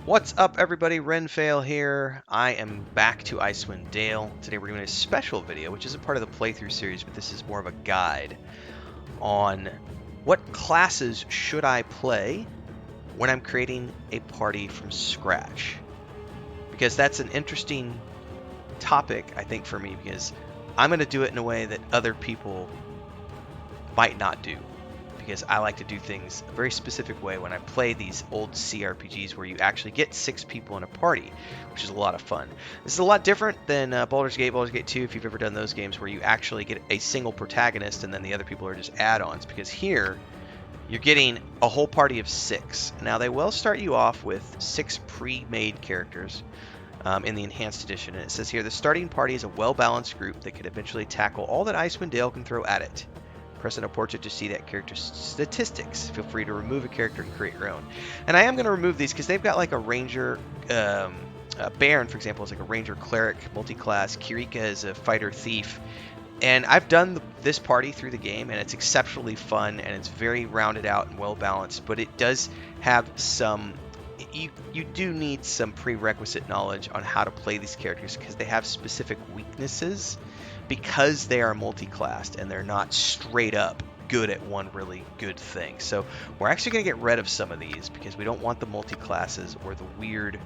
What's up, everybody? Renfail here. I am back to Icewind Dale. Today we're doing a special video, which isn't part of the playthrough series, but this is more of a guide on what classes should I play when I'm creating a party from scratch. Because that's an interesting topic, I think, for me, because I'm going to do it in a way that other people might not do. Because I like to do things a very specific way when I play these old CRPGs where you actually get 6 people in a party, which is a lot of fun. This is a lot different than Baldur's Gate 2, if you've ever done those games where you actually get a single protagonist and then the other people are just add-ons, because here you're getting a whole party of 6. Now they will start you off with 6 pre-made characters in the Enhanced Edition, and it says here, the starting party is a well-balanced group that could eventually tackle all that Icewind Dale can throw at it. Press on a portrait to see that character's statistics. Feel free to remove a character and create your own. And I am going to remove these because they've got like a ranger, Baron, for example, is like a ranger cleric multi-class. Kirika is a fighter thief. And I've done this party through the game, and it's exceptionally fun, and it's very rounded out and well balanced. But it does have some. You do need some prerequisite knowledge on how to play these characters because they have specific weaknesses. Because they are multi-classed and they're not straight up good at one really good thing. So we're actually going to get rid of some of these because we don't want the multi-classes or the weird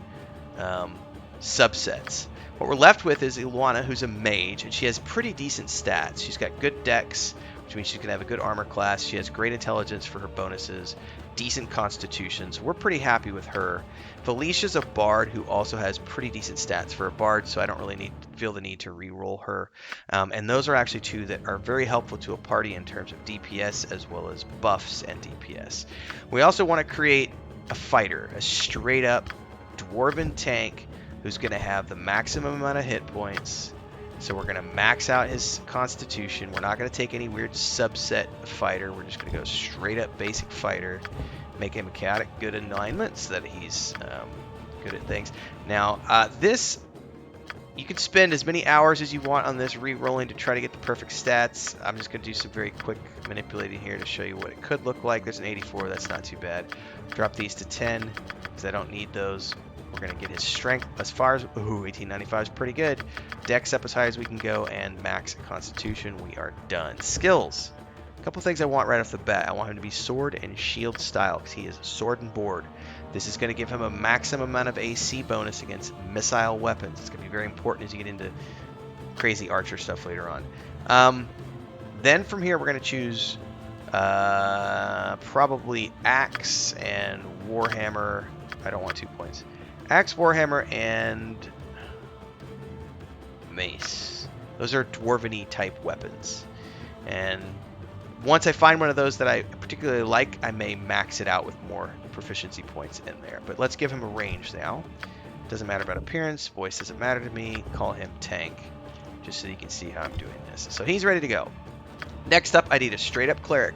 subsets. What we're left with is Ilwana, who's a mage, and she has pretty decent stats. She's got good dex, which means she's going to have a good armor class. She has great intelligence for her bonuses, decent constitution, so we're pretty happy with her. Felicia's a bard who also has pretty decent stats for a bard, so I don't really feel the need to re-roll her. And those are actually 2 that are very helpful to a party in terms of DPS as well as buffs and DPS. We also want to create a fighter, a straight up dwarven tank who's going to have the maximum amount of hit points. So we're going to max out his constitution. We're not going to take any weird subset fighter. We're just going to go straight up basic fighter. Make him chaotic good alignment so that he's good at things. Now, this, you can spend as many hours as you want on this re-rolling to try to get the perfect stats. I'm just going to do some very quick manipulating here to show you what it could look like. There's an 84. That's not too bad. Drop these to 10 because I don't need those. We're going to get his strength as far as, 1895 is pretty good. Dex up as high as we can go, and max constitution. We are done. Skills. A couple things I want right off the bat. I want him to be sword and shield style because he is sword and board. This is going to give him a maximum amount of AC bonus against missile weapons. It's going to be very important as you get into crazy archer stuff later on. Then from here, we're going to choose probably axe and warhammer. I don't want 2 points. Axe, warhammer, and mace. Those are dwarven-y type weapons. And once I find one of those that I particularly like, I may max it out with more proficiency points in there. But let's give him a range now. Doesn't matter about appearance. Voice doesn't matter to me. Call him tank, just so you can see how I'm doing this. So he's ready to go. Next up, I need a straight-up cleric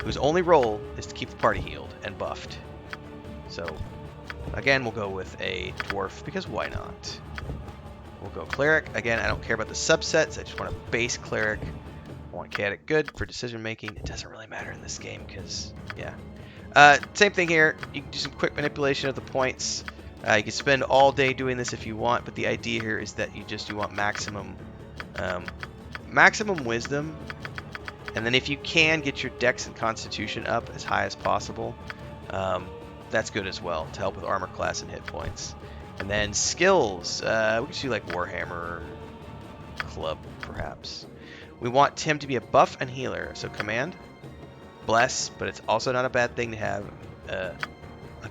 whose only role is to keep the party healed and buffed. So again, we'll go with a dwarf, because why not? We'll go cleric. Again, I don't care about the subsets. I just want a base cleric. I want chaotic good for decision making. It doesn't really matter in this game, because, yeah. Same thing here. You can do some quick manipulation of the points. You can spend all day doing this if you want, but the idea here is that you want maximum wisdom. And then if you can get your dex and constitution up as high as possible, that's good as well to help with armor class and hit points. And then skills, we can do like warhammer, club perhaps. We want him to be a buff and healer, so command, bless, but it's also not a bad thing to have a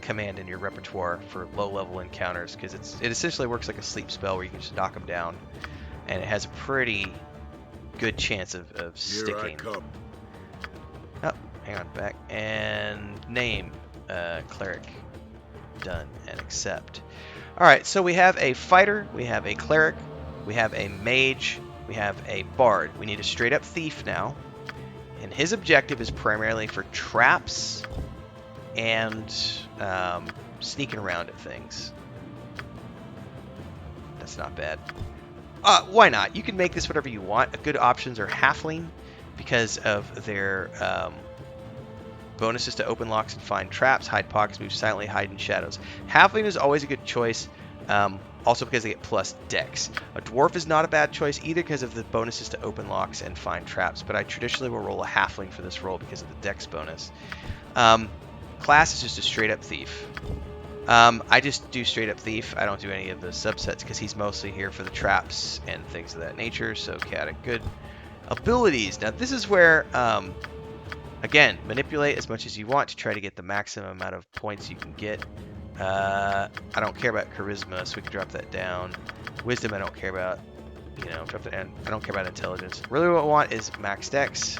command in your repertoire for low level encounters, because it essentially works like a sleep spell where you can just knock them down, and it has a pretty good chance of sticking. Here I come. Oh, hang on, back. And name. Cleric. Done and accept. Alright, so we have a fighter, we have a cleric, we have a mage, we have a bard. We need a straight up thief now. And his objective is primarily for traps and sneaking around at things. That's not bad. Why not? You can make this whatever you want. Good options are halfling because of their Bonuses to open locks and find traps, hide pockets, move silently, hide in shadows. Halfling is always a good choice, also because they get plus dex. A dwarf is not a bad choice either because of the bonuses to open locks and find traps, but I traditionally will roll a halfling for this roll because of the dex bonus. Class is just a straight up thief. I just do straight up thief. I don't do any of the subsets because he's mostly here for the traps and things of that nature. So chaotic good. Abilities. Now this is where, again, manipulate as much as you want to try to get the maximum amount of points you can get. I don't care about charisma, so we can drop that down. Wisdom I don't care about. Drop that down. I don't care about intelligence. Really what I want is max dex,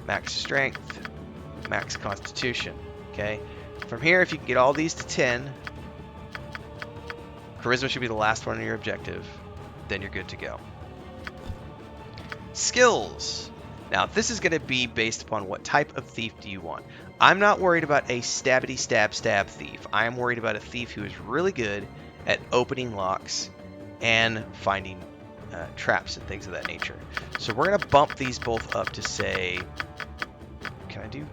max strength, max constitution. Okay. From here, if you can get all these to 10, charisma should be the last one on your objective, then you're good to go. Skills. Now, this is going to be based upon what type of thief do you want. I'm not worried about a stabbity stab thief. I am worried about a thief who is really good at opening locks and finding traps and things of that nature. So we're going to bump these both up to say, can I do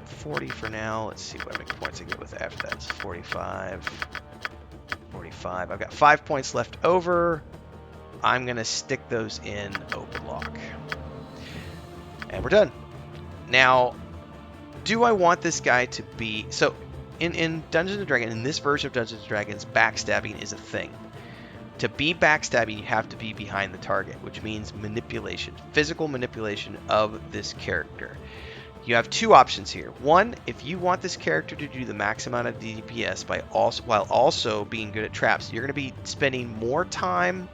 40 for now? Let's see what points I get with after that. It's 45. 45. I've got 5 points left over. I'm going to stick those in open lock. And we're done. Now, do I want this guy to be... So, in Dungeons & Dragons, in this version of Dungeons & Dragons, backstabbing is a thing. To be backstabbing, you have to be behind the target, which means manipulation, physical manipulation of this character. You have two options here. One, if you want this character to do the max amount of DPS while also being good at traps, you're going to be spending more time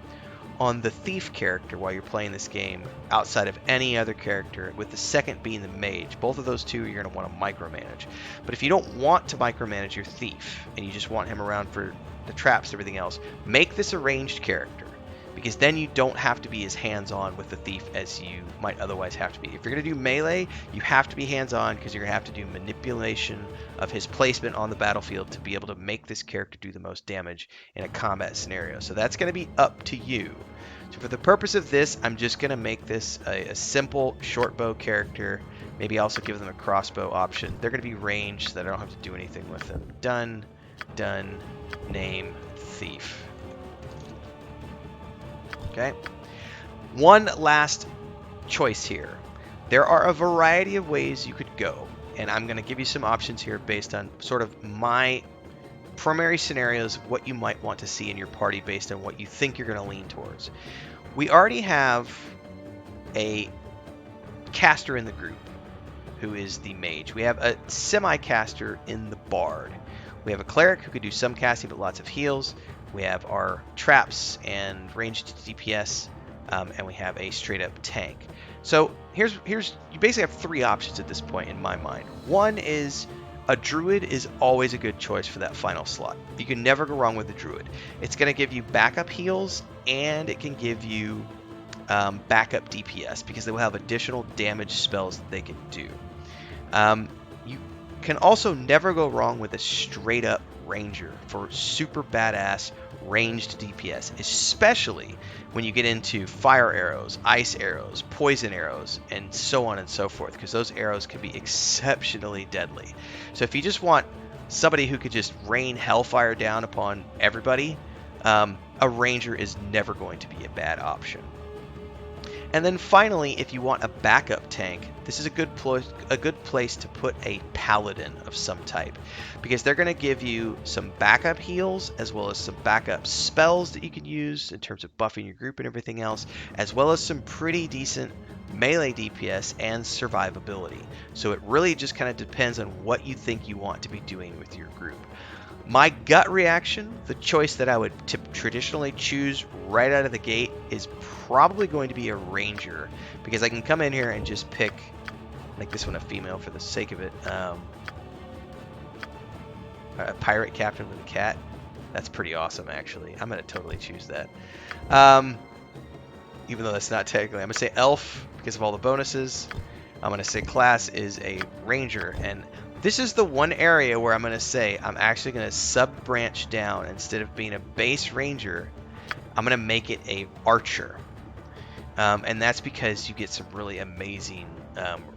on the thief character while you're playing this game outside of any other character, with the second being the mage. Both of those two you're going to want to micromanage. But if you don't want to micromanage your thief and you just want him around for the traps and everything else, make this a ranged character, because then you don't have to be as hands-on with the thief as you might otherwise have to be. If you're going to do melee, you have to be hands-on because you're going to have to do manipulation of his placement on the battlefield to be able to make this character do the most damage in a combat scenario. So that's going to be up to you. So for the purpose of this, I'm just going to make this a simple short bow character. Maybe also give them a crossbow option. They're going to be ranged so that I don't have to do anything with them. Done, name, thief. Okay. One last choice here. There are a variety of ways you could go, and I'm going to give you some options here based on sort of my primary scenarios, what you might want to see in your party based on what you think you're going to lean towards. We already have a caster in the group who is the mage. We have a semi-caster in the bard. We have a cleric who could do some casting but lots of heals. We have our traps and ranged DPS, and we have a straight up tank. So here's you basically have three options at this point in my mind. One is a druid is always a good choice for that final slot. You can never go wrong with a druid. It's going to give you backup heals, and it can give you backup DPS because they will have additional damage spells that they can do. You can also never go wrong with a straight up ranger for super badass ranged DPS, especially when you get into fire arrows, ice arrows, poison arrows, and so on and so forth, because those arrows can be exceptionally deadly. So if you just want somebody who could just rain hellfire down upon everybody, a ranger is never going to be a bad option. And then finally, if you want a backup tank, this is a good place to put a paladin of some type, because they're going to give you some backup heals as well as some backup spells that you can use in terms of buffing your group and everything else, as well as some pretty decent melee DPS and survivability. So it really just kind of depends on what you think you want to be doing with your group. My gut reaction, the choice that I would traditionally choose right out of the gate, is probably going to be a ranger, because I can come in here and just pick, make this one a female for the sake of it, a pirate captain with a cat. That's pretty awesome, actually. I'm going to totally choose that. Even though that's not technically, I'm going to say elf because of all the bonuses. I'm going to say class is a ranger, and this is the one area where I'm going to say I'm actually going to sub-branch down. Instead of being a base ranger, I'm going to make it a archer. And that's because you get some really amazing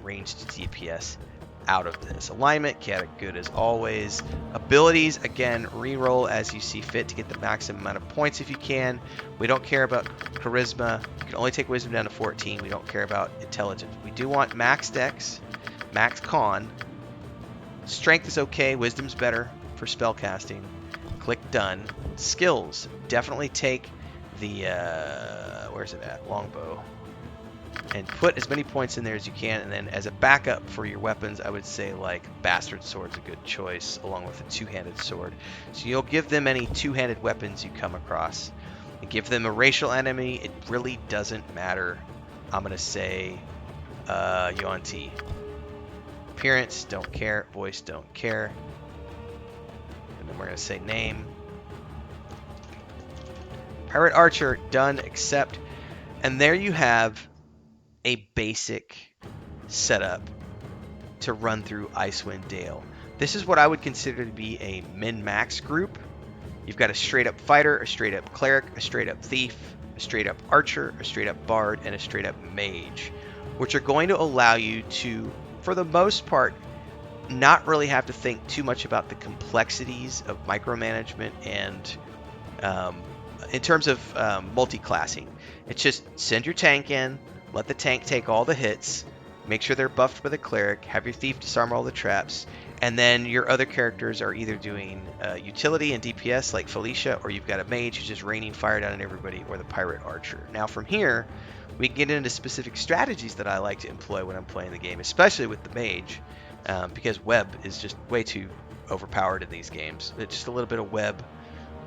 ranged DPS out of this. Alignment, chaotic good as always. Abilities, again, re-roll as you see fit to get the maximum amount of points if you can. We don't care about charisma. You can only take wisdom down to 14. We don't care about intelligence. We do want max dex, max con. Strength is okay. Wisdom's better for spell casting. Click done. Skills, definitely take the, where's it at? Longbow. And put as many points in there as you can, and then as a backup for your weapons, I would say like Bastard Sword's a good choice, along with a two-handed sword. So you'll give them any two-handed weapons you come across. And give them a racial enemy, it really doesn't matter. I'm going to say Yuan-Ti. Appearance, don't care. Voice, don't care. And then we're going to say name. Pirate Archer, done, accept. And there you have a basic setup to run through Icewind Dale. This is what I would consider to be a min-max group. You've got a straight-up fighter, a straight-up cleric, a straight-up thief, a straight-up archer, a straight-up bard, and a straight-up mage, which are going to allow you to, for the most part, not really have to think too much about the complexities of micromanagement and in terms of multi-classing. It's just send your tank in, let the tank take all the hits, make sure they're buffed by the cleric, have your thief disarm all the traps, and then your other characters are either doing utility and DPS like Felicia, or you've got a mage who's just raining fire down on everybody, or the pirate archer. Now from here, we can get into specific strategies that I like to employ when I'm playing the game, especially with the mage, because web is just way too overpowered in these games. It's just a little bit of web,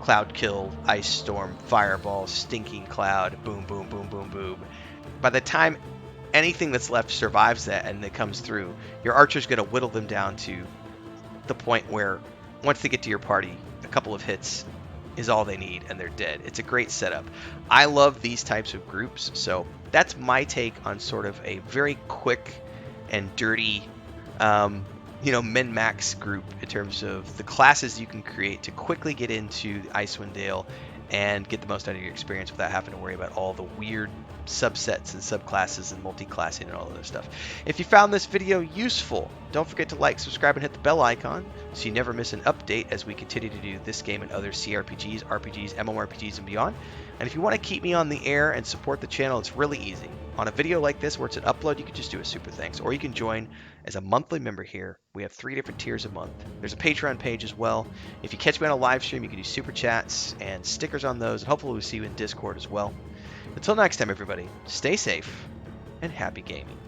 cloud kill, ice storm, fireball, stinking cloud, boom, boom, boom, boom, boom. By the time anything that's left survives that and it comes through, your archer's going to whittle them down to the point where once they get to your party, a couple of hits is all they need and they're dead. It's a great setup. I love these types of groups, so that's my take on sort of a very quick and dirty min-max group in terms of the classes you can create to quickly get into Icewind Dale and get the most out of your experience without having to worry about all the weird subsets and subclasses and multi-classing and all of that stuff. If you found this video useful, don't forget to like, subscribe, and hit the bell icon so you never miss an update as we continue to do this game and other CRPGs, RPGs, MMORPGs, and beyond. And if you want to keep me on the air and support the channel, it's really easy. On a video like this where it's an upload, you can just do a super thanks, or you can join as a monthly member here. We have 3 different tiers a month. There's a Patreon page as well. If you catch me on a live stream, you can do super chats and stickers on those, and hopefully we'll see you in Discord as well. Until next time, everybody, stay safe and happy gaming.